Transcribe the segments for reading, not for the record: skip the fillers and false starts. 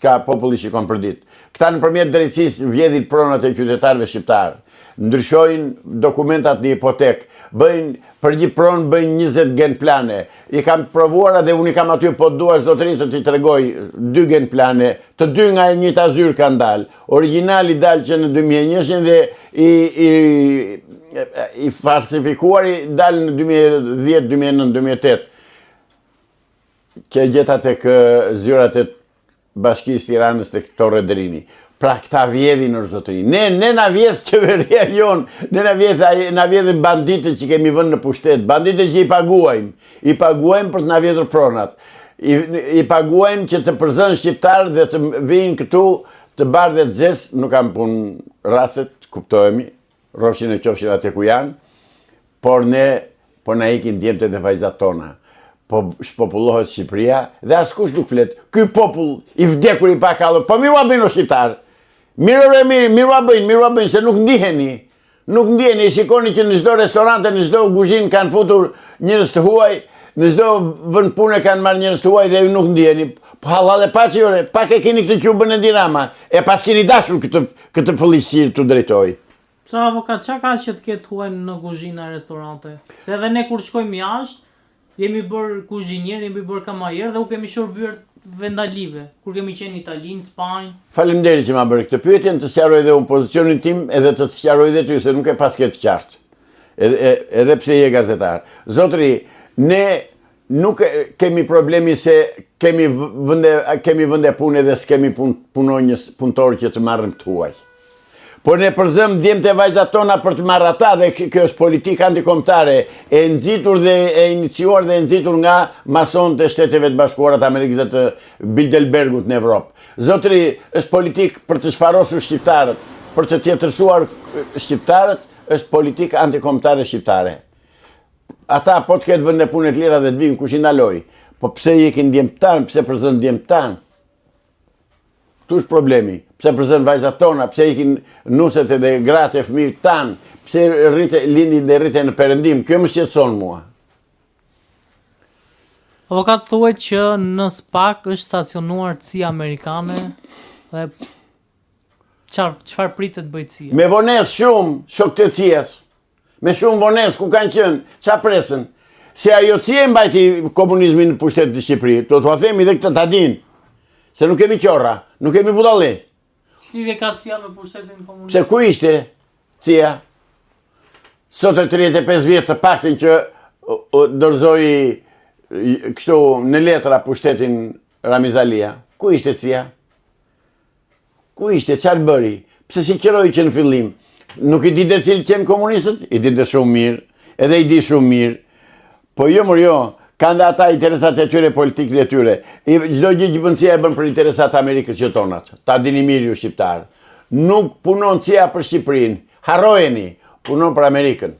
ka populli shikon për ditë. Këta nëpërmjet drejtësisë vjedhin pronat e qytetarëve shqiptarë. Ndryshojnë dokumentat në hipotek, për një pronë bëjnë 20 gen plane. I kam provuar dhe unë i kam aty, po duash zotërisë të t'i tregoj 2 gen plane, të 2 nga e njëjta zyrë kanë dalë. Origjinali dalë që në 2001 dhe i falsifikuari dalë në 2010, 2009, 2008. Kjo gjeta tek zyrat e Bashkisë Tiranës tek Torre Drini. Pra këta vjedhin në zotëri. Ne na vjedh qeveria jonë, ne na vjedhin banditët që kemi vënë në pushtet, banditët që i paguajmë për të na vjedhur pronat. I paguajmë që të përzën shqiptarë dhe të vinë këtu të bardhë dhe të zesë, nuk kam punë raset, kuptohemi, rrofshin e qofshin atë ku janë, por ne po na ikin djemtë dhe vajzat tona. Po shpopullohet Shqipëria dhe askush nuk flet. Ky popull i vdekur i pakallur, po miru a bëjnë o shqiptarë. Miru a bëjnë, se nuk ndiheni. Nuk ndiheni, shikoni që në çdo restorante, në çdo kuzhinë kanë futur njerëz të huaj, në çdo vend pune kanë marrë njerëz të huaj dhe ju nuk ndiheni. Po hallall e paçi ore, pak e keni këtë qubën e Dirama, e pas keni dashur këtë fëllëqësi të drejtoj. Sa avokat, çka ka që të ketë huaj në kuzhina e restorante? Se edhe ne kur shkojmë jashtë, jemi bërë kuzhinier, jemi bërë kamajer dhe u kemi shërbyer vendalive, kur kemi qenë në Itali, në Spanjë. Faleminderit që ma bërë këtë pyetje, të sqaroj edhe unë pozicionin tim edhe të sqaroj edhe ty, se nuk e pas këtë qartë. Edhe pse je gazetar. Zotëri, ne nuk kemi problemi se kemi vende pune dhe s'kemi punonjës punëtorë që të marrëm të huaj. Por ne përzëm djemtë e vajzat tona për të marrë ata dhe kjo është politikë antikombëtare e nxitur dhe e iniciuar dhe nxitur nga masonët e Shteteve të Bashkuara të Amerikës dhe të Bilderbergut në Evropë. Zotëri, është politikë për të shfarosur shqiptarët, për të tjetërsuar shqiptarët, është politikë antikombëtare shqiptare. Ata po të ketë vende pune të lira dhe të vinë kush i ndaloj, po pse ikin djemtë tanë, pse përzën djemtë tanë? Tu është problemi. Pse përzën vajzat tona, pse ikin nuset edhe gratë e fëmijët tanë, pse lindin dhe rriten në perëndim, kjo më shqetëson mua. Avokat, thuhet që në SPAK është stacionuar CIA amerikane dhe çfarë pritet bëjë CIA? Me vonesë shumë, shokët e CIA-s. Me shumë vonesë, ku kanë qenë, çfarë presën? Se ajo CIA mbajti komunizmin në pushtet të Shqipërisë, do t'ua themi dhe këtë ta dinë. Se nuk kemi qorra, nuk kemi budalli. Lidhje ka CIA me pushtetin komunist? Pse ku ishte CIA? Sot e 35 vjetë të paktën që dorëzoi kështu në letra pushtetin Ramizalia. Ku ishte CIA? Ku ishte, çfarë bëri? Pse si qëroi që në fillim? Nuk i dite cilë qenë komunistët? I dite shumë mirë, edhe i di shumë mirë. Po jo, kanë dhe ata interesat e tyre, politikët e tyre. Çdo gjë që bën CIA e bën për interesat Amerikës që tonat. Ta dini mirë ju shqiptarë. Nuk punon CIA për Shqipërinë. Harrojeni, punon për Amerikën.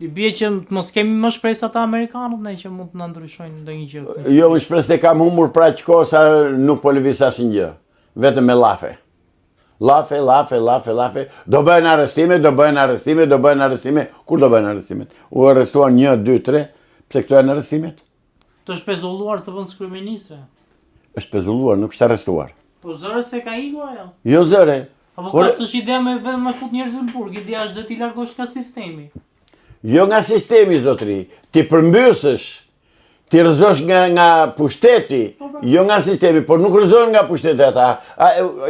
I bie që mos kemi më shpresë ata amerikanët, ne që mund të na ndryshojnë ndonjë gjë. Jo, më shpresë kam humbur pra aq kohë sa nuk po lëviz asnjë gjë. Vetëm me llafe. Llafe. Do bëhen arrestime. Kur do bëhen arrestimet? U arrestuan 1, 2, 3. Pse këto janë arrestimet? Të shpezulluar të vëndës kryeministre. Është shpezulluar, nuk është arrestuar. Po zëre se ka ikur ajo? Jo zëre. Avokat, s'është idea me fut njerëz në burg, idea është dhe ti largosh nga sistemi. Jo nga sistemi, zotri. Ti përmbysësh, ti rëzosh nga pushteti, jo nga sistemi, por nuk rëzohen nga pushteti ata.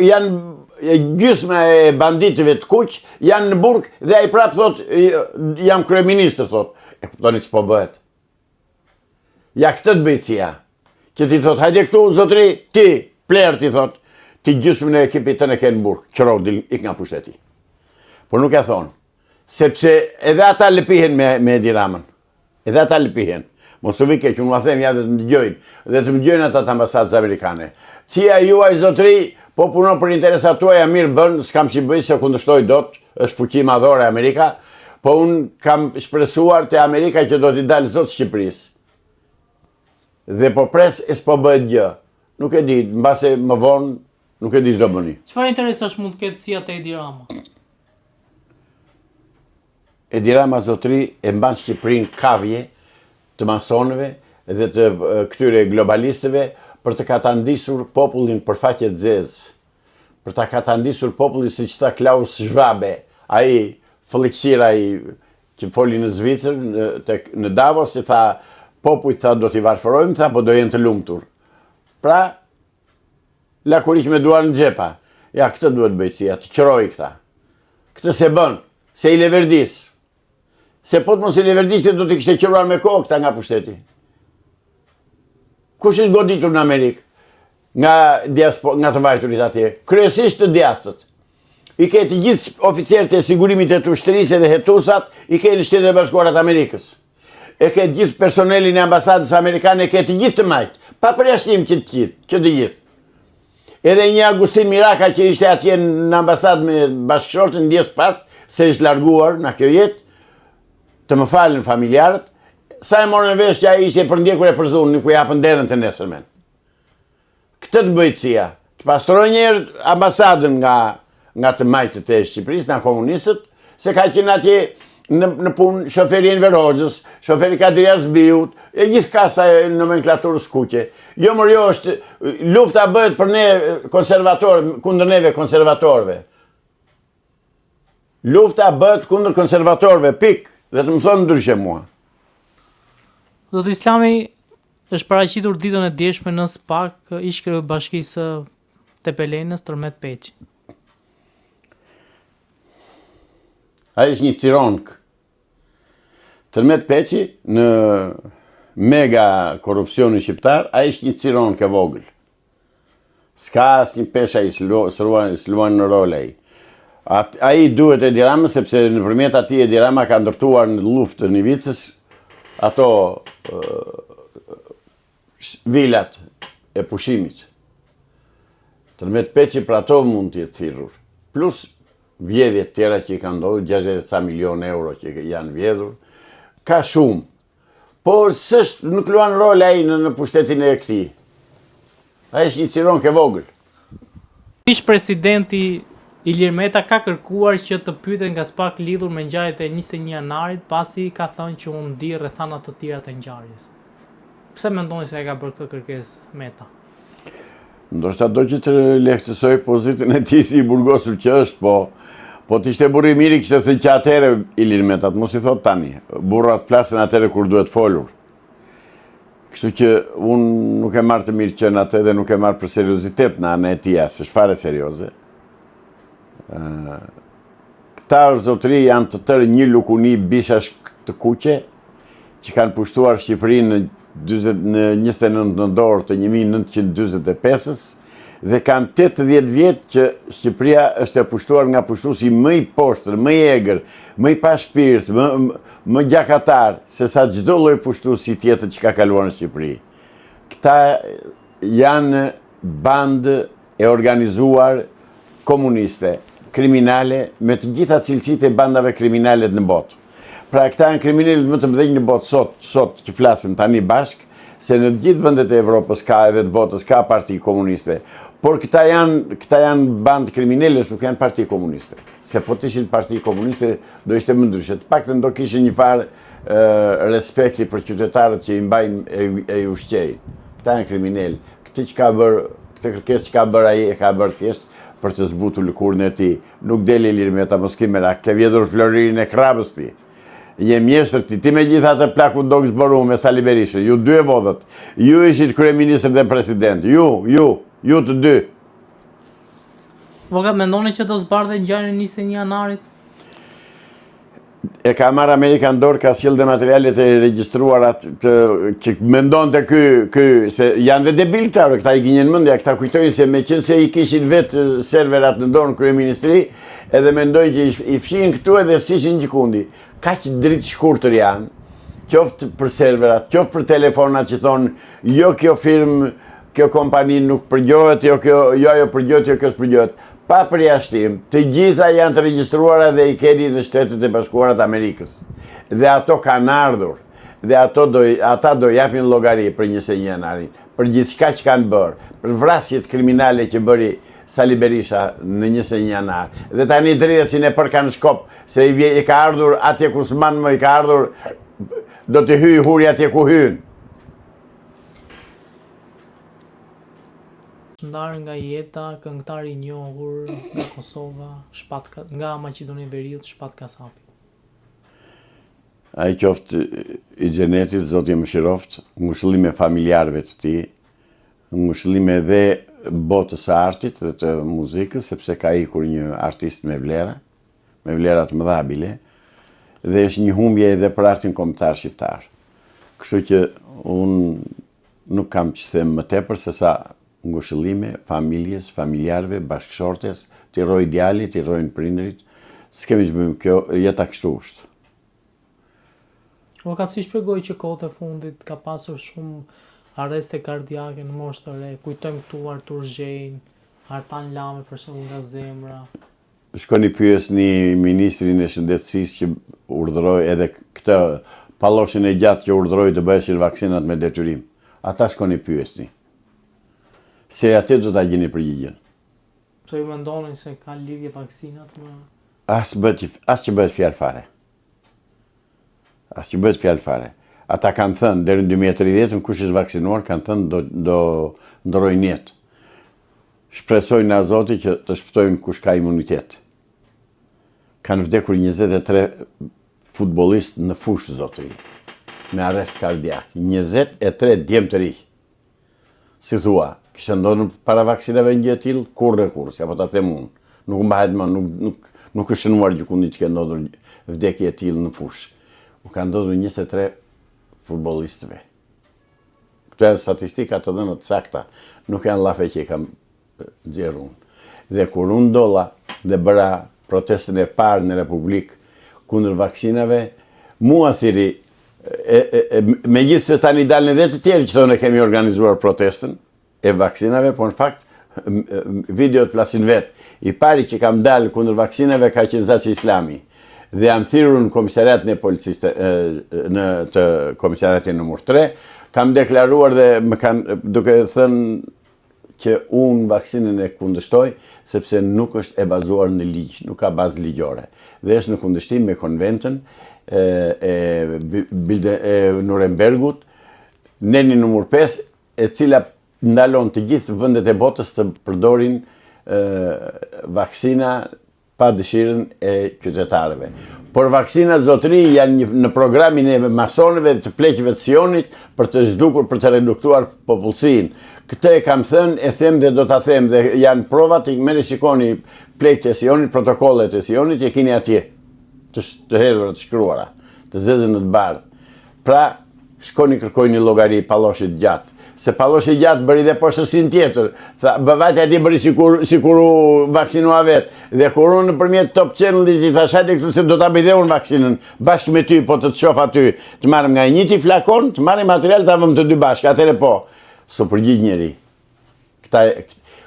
Janë gjysma e banditëve të kuq, janë në burg dhe ai prap thot, jam kryeministër, thot. E kuptoni ç'po bëhet. Ja këtë të bëj CIA. Që ti thot, hajde këtu, zotri, ti, pler, ti thot, ti gjysmën e ekipit të në kenë në burg, qëro, ik nga pushteti. Por nuk e thonë. Sepse edhe ata lëpihen me Edi Ramën. Edhe ata lëpihen. Mos të vike që unë ma them, ja dhe të më dëgjojnë. Dhe të më dëgjojnë ata të ambasadës amerikane. CIA juaj zotri, po punon për interesat tuaja mirë bën, s'kam që bëj se kundështoj dot, është fuqi madhore Amerika, po unë kam shpresuar të Amerika që do t'i dalë zotë Shqipërisë. Dhe po pres e s'po bëhet gjë. Nuk e di, mbase më vonë, nuk e di ç'do bëni. Çfarë interesash mund të ketë CIA te Edi Rama? Edi Rama zotri e mban Shqipërinë kavje të masonëve dhe të këtyre globalistëve, për të katandisur popullin për faqe zezë, për të katandisur popullin si që ta Klaus Schwab, ai fëlliksira që foli në Zvicër, në Davos, që tha, popujt tha do t'i varfërojmë, tha, po do jenë të lumtur. Pra, lakurik me duar në gjepa. Ja, këtë duhet bëjtësia, të qëroj këta. Këtë se bën, se i leverdis. Se po të mos i leverdisit do t'i kishte qëruar me kohë këta nga pushteti. Kush është goditur në Amerikë? Nga të vajturit atje. Kryesisht të djastët. I ke të gjithë oficerët e sigurimit e të ushtërisë dhe hetusat, i ke në Shtetet e Bashkuara të Amerikës. E ke të gjithë personelin e ambasadës amerikane, e ke të gjithë të majtë. Pa përjashtim që të gjithë. Edhe një Agustin Miraka që ishte atje në ambasadë me bashkëshortën, ndjes pas, se ishte larguar në kjo jetë, të më falën familjarët, sa e morën vesh që a ishte për ndjekur e përzunë, ku japën derën të nesërmen. Këtë të bëjtësia, të pastroj njerë ambasadën nga të majtët e Shqipërisë, nga komunistët, se ka qenë atje në punë shoferi Enver Hoxhës, shoferi Kadrias Biut, e gjithë kasa e nomenklaturës kuqe. Jo mërë jo është, lufta bëhet për ne konservatorë, kundër neve konservatorëve. Lufta bëhet kundër konservatorëve, pik, dhe të më thonë ndryshe mua. Zoti Islami është paraqitur ditën e djeshme në SPAK ish-kreu i Bashkisë Tepelenës Tërmet Peçi. A ishtë një cironk. Tërmet Peçi, në mega korupcioni shqiptar, a ishtë një cironk e vogël. Ska asë një pesha i s'luan në role i. A i duhet e Edi Rama, sepse në përmjet ati Edi Rama ka ndërtuar në luftë në Ivicës ato vilat e pushimit. Tërmet Peçi për ato mund të jetë thirrur. Plus vjedhjet tjera që i kanë ndodhur, 60 milion euro që janë vjedhur, ka shumë. Por nuk luan rol ai në pushtetin e këtij. Ai është një cironk e vogël. Ish presidenti Ilir Meta ka kërkuar që të pyeten nga SPAK lidhur me ngjarjet e 21 janarit, pasi ka thënë që unë di rrethana të tjera të ngjarjes. Pse mendoni se ai ka bërë këtë kërkesë Meta? Ndoshta do që të lehtësoj pozitën e tij si i burgosur që është, po t'ishte burri i miri kishte thënë që atëherë Ilir Meta, mos i thot tani. Burrat flasin atëherë kur duhet folur. Kështu që unë nuk e marr të mirë qenë atë dhe nuk e marr për seriozitet në anën e tij, s'është fare serioze. Këta është zotëri janë të tërë një lukuni bishash të kuqe që kanë pushtuar Shqipërinë në 29 nëntor të 1945-s dhe kanë 80 vjetë që Shqipëria është e pushtuar nga pushtuesi më i poshtër, më i egër, më i pa shpirt, më gjakatar se sa çdo lloj pushtuesi tjetër që ka kaluar në Shqipëri. Këta janë bandë e organizuar komuniste, kriminale, me të gjitha cilësitë e bandave kriminale në botë. Pra këta janë kriminalët më të mëdhenj në botë sot që flasim tani bashk, se në gjithë vendet e Evropës ka edhe të botës ka parti komuniste. Por këta janë bandë kriminale, nuk janë parti komuniste. Se po të ishin parti komuniste, do ishte më ndryshe. Të paktën do kishin një farë respekti për qytetarët që i mbajnë e i ushqejnë. Këta janë kriminal. Këtë kërkesë që ka bërë ai e ka bërë thjesht për të zbutur lëkurën e tij. Nuk deli Ilir Meta, mos ki merak, ke vjedhur Floririn e Krapës ti. Je mjeshtër ti me gjitha të plaku do zboru me Sali Berishë, ju dy e vodhët, ju ishit kryeministër dhe president, ju të dy. Vogat, mendoni që do zbardhe ngjarjen e 21 janarit? E ka marrë Amerikan dorë, ka sjell dhe materialet e regjistruara që mendon të ky, se janë dhe debil këta i gjenjen mendja, këta kujtojnë se me qenë se i kishin vetë serverat në dorë në kryeministri, edhe mendojnë që i fshin këtu edhe si ishin gjikundi. Ka që dritë shkurtër janë, qoftë për serverat, qoftë për telefonat që thonë, jo kjo firmë, kjo kompani nuk përgjohet, jo ajo përgjohet, jo kjo s'përgjohet. Pa përjashtim, të gjitha janë të regjistruara dhe i keni në Shtetet e Bashkuara të Amerikës. Dhe ato kanë ardhur, dhe ata do japin llogari për 21 janarin, për gjithçka që kanë bërë, për vrasjet kriminale që bëri Sali Berisha në 21 janar. Dhe tani drejtësin e për kanë shkop, se i ka ardhur atje ku s'man më, i ka ardhur, do të hyjë huri atje ku hyjnë. ndarë nga jeta, këngëtar i njohur nga Kosova, nga Maqedonia e Veriut, Shpat Kasapi. A i qoftë i xhenetit, Zoti më shiroft, ngushëllime familjarëve të tij, ngushëllime edhe botës së artit dhe të muzikës, sepse ka ikur një artist me vlera të mëdha bile, dhe është një humbje edhe për artin kombëtar shqiptar. Kështu që unë nuk kam që them më tepër se sa ngushëllime familjes, familjarëve, bashkëshortes, t'i rroj djalit, t'i rrojnë prindrit, s'kemi që bëjmë kjo, jeta kështu është. O ka si shpjegoj që kohët e fundit ka pasur shumë arreste kardiake në moshë të re, kujtojmë këtu Artur Zhejn, Artan Lame për shembull nga Zemra. Shkoni pyesni ministrin e shëndetësisë që urdhëroi edhe këtë palloshin e gjatë që urdhëroi të bëheshin vaksinat me detyrim. Ata shkoni pyesni. Se atë do ta gjeni përgjigjen. Pse ju mendonin se ka lidhje vaksinat me As që bëhet fjalë fare. As që bëhet fjalë fare. Ata kanë thënë, deri në 2030, kush është vaksinuar, kanë thënë do ndrojnë jetë. Shpresojnë nga Zoti që të shpëtojnë kush ka imunitet. Kanë vdekur 23 futbollistë në fushë, zotëri, me arrest kardiak. 23 djemë të ri. Si thua, kishte ndodhur para vaksinave një gjë e tillë, kurrë, si apo ta them unë. Nuk mbahet më, nuk është shënuar gjikundi që ka ndodhur vdekje e tillë në fushë. U ka ndodhur 23 futbollistëve. Këto janë statistika të dhëna të sakta, nuk janë llafe që i kam nxjerrë unë. Dhe kur unë dolla dhe bëra protestën e parë në Republikë kundër vaksinave, mua thiri, megjithëse tani dalën edhe të tjerë që thonë kemi organizuar protestën e vaksinave, por në fakt videot flasin vetë. I pari që kam dalë kundër vaksinave ka qenë Zaçi Islami. Dhe jam thirrur në komisariatin e policisë të komisariatin numër 3, kam deklaruar dhe më kanë duke thënë që unë vaksinën e kundërshtoj sepse nuk është e bazuar në ligj, nuk ka bazë ligjore. Dhe është në kundërshtim me konventën e Nurembergut, neni numër 5, e cila ndalon të gjithë vendet e botës të përdorin vaksina pa dëshirën e qytetarëve. Por vaksina, zotëri, janë në programin e masonëve të pleqëve të Sionit për të zhdukur, për të reduktuar popullsinë. Këtë e kam thënë, e them dhe do ta them, dhe janë provat, merrni shikoni pleqët e Sionit, protokollet e Sionit, e keni atje të hedhura, të shkruara, të zezën në të bardhë. Pra, shkoni kërkojni llogari palloshit gjatë. Se palloshi gjatë bëri dhe poshtërsinë tjetër. Tha, bëvati ati bëri sikur u vaksinua vetë. Dhe kur unë nëpërmjet Top Channel-it i thash hajde këtu se do ta bëj dhe unë vaksinën bashkë me ty, po të shoh aty, të marrim nga njëti flakon, të marrim material, ta vëmë të dy bashkë. Atëre po, s'u përgjigj njeri.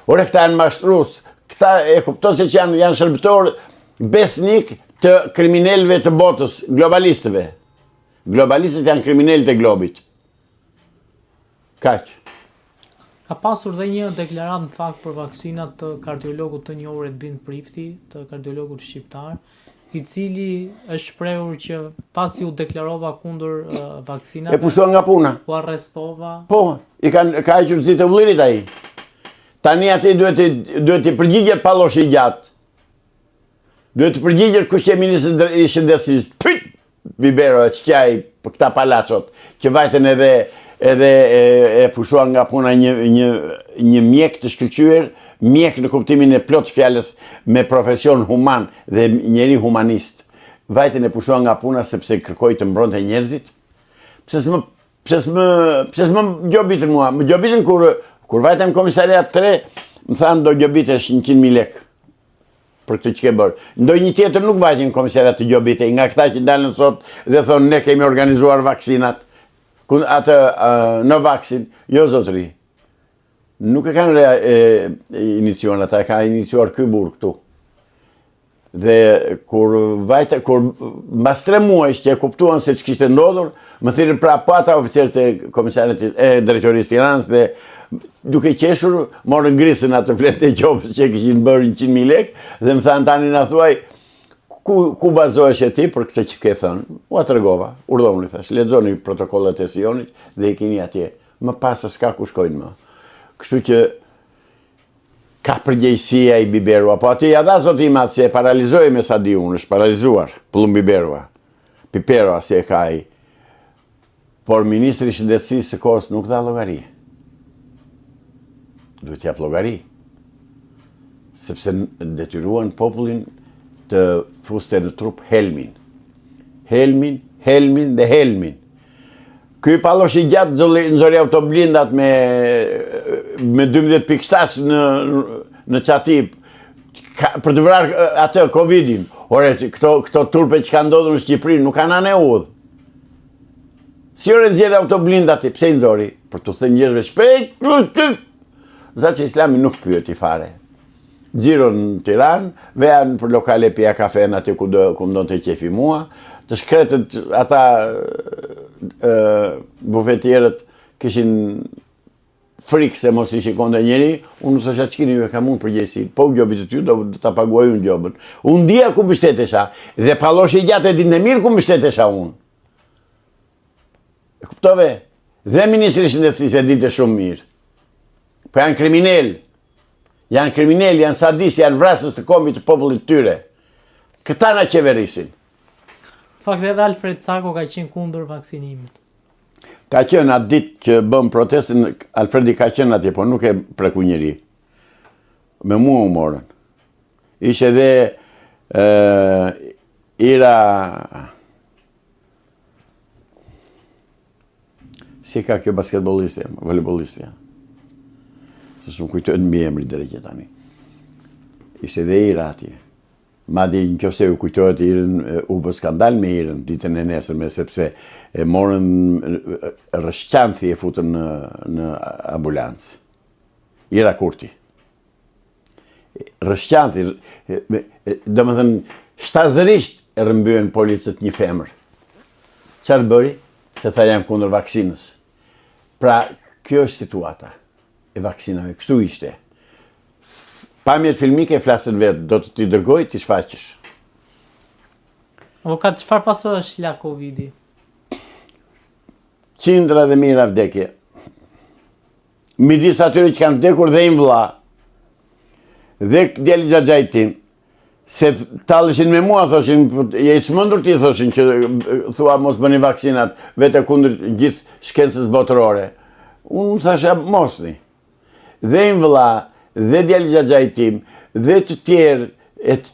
Ore këta janë mashtrues, këta e kupton se që janë shërbëtor besnik të kriminalëve të botës, globalistëve. Globalistët janë kriminalët e globit. Kaq. Ka pasur dhe një deklaratë në fakt për vaksinat të kardiologut të njohur Edvin Prifti, të kardiologut shqiptar, i cili është shprehur që pasi u deklarova kundër vaksinave, E pushtuan nga puna. u arrestova. Po, ka hequr zi të ullirit ai. Tani aty duhet të përgjigjet palloshi i gjatë. Duhet të përgjigjet kush është ministri i shëndetësisë. Pyt! Bibero e çqaj për këta palacot, që vajten edhe e pushuan nga puna një mjek të shkëlqyer, mjek në kuptimin e plot fjalës, me profesion human dhe njeri humanist. Vajten e pushuan nga puna sepse kërkoi të mbronte njerëzit. Pse s'më gjobitën mua? Më gjobitën kur vajten në komisariat 3, më thanë do gjobitesh 100.000 lekë për këtë që ke bërë. Ndoj një tjetër nuk vajtin në komisariat të gjobitej, nga këta që dalën sot dhe thonë ne kemi organizuar vaksinat. Atë në vaksin, jo zotëri, nuk e kanë iniciuar ata, e ka iniciuar ky burr këtu. Dhe kur mbas 3 muaj që e kuptuan se ç'kishte ndodhur, më thirrën prapë ata oficerët e komisariatit e drejtorisë Tiranës dhe duke qeshur morën grisën atë fletë e qopës që kishin bërë 100.000 lekë dhe më thanë tani na thuaj ku bazohesh e ti për këtë që ke thënë? Ua tregova, urdhoni thash, lexoni protokollet e Sionit dhe i keni atje. Më pas s'ka ku shkojnë më. Kështu që ka përgjegjësia i Biberua, po aty ja dha zoti i madh se e paralizoi me sa di unë, është paralizuar Pullum Piperua si e ka ai. Por ministri i shëndetësisë së kohës nuk dha llogari. Duhet jap llogari. Sepse detyruan popullin të fuste në trup helmin. Helmin. Ky pallosh i gjatë nxori autoblindat me 12.7 në qati për të vrarë atë Covidin. Ore, këto turpe që ka ndodhur në Shqipëri nuk kanë anë udhë. Si ore nxjerrë autoblindat i, pse i nxori? Për të thënë njerëzve shpejt. Zaçi Islami nuk pyeti fare. Xhiro në Tiranë, vean për lokale pija kafe në aty ku mdon të qefi mua, të shkretët ata bufetierët kishin frikë se mos i shikonte njëri, unë thosha ç'keni ju e kam unë përgjegjësi, po gjobit të ty do ta paguaj unë gjobën. Unë dia ku mbështetesha dhe palloshi i gjatë e ditën e mirë ku mbështetesha unë. E kuptove? Dhe ministri i shëndetësisë e dinte shumë mirë. Po janë kriminal. Janë sadistë, janë vrasës të kombit të popullit tyre. Këta na qeverisin. Fakt edhe Alfred Cako ka qenë kundër vaksinimit. Ka qenë atë ditë që bëm protestin, Alfredi ka qenë atje, po nuk e preku njëri. Me mua u morën. Ishte edhe Ira... Si ka kjo basketbolistja, volejbolistja. Se s'm kujtohet mbi emri deri që tani. Ishte edhe Ira atje. Madje nëse u kujtohet Irën, u bë skandal me Irën ditën e nesërme sepse e morën rrëshqanthi e futën në ambulancë. Ira Kurti. Rrëshqanthi, domethënë shtazërisht e rrëmbyen policët një femër. Çfarë bëri? Se tha jam kundër vaksinës. Pra, kjo është situata e vaksinave, kështu ishte. Pamjet filmike flasën vetë, do të t'i dërgoj, t'i shfaqësh. Avokat, çfarë pasojë la Covidi? Qindra dhe mijëra vdekje. Midis atyre që kanë vdekur dhe im vëlla, dhe djali xhaxhait tim, se talleshin me mua, thoshin, je i çmendur ti, thoshin, që thua mos bëni vaksinat, vete kundër gjithë shkencës botërore. Unë thasha mosni. Dhe im vëlla, dhe djali xhaxhait tim, dhe të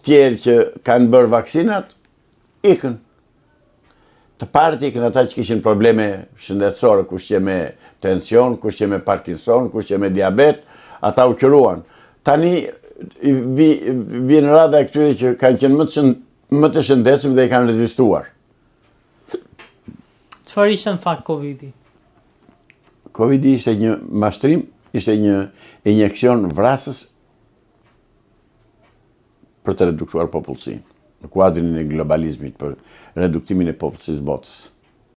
tjerë që kanë bërë vaksinat, ikën. Të parët ikën ata që kishin probleme shëndetësore, kush që me tension, kush që me Parkinson, kush që me diabet, ata u qëruan. Tani vjen rada e këtyre që kanë qenë më të shëndetshëm dhe i kanë rezistuar. Çfarë ishte në fakt Covidi? Covidi ishte një mashtrim, ishte një injekcion vrasës për të reduktuar popullsinë, në kuadrin e globalizmit për reduktimin e popullsisë botës.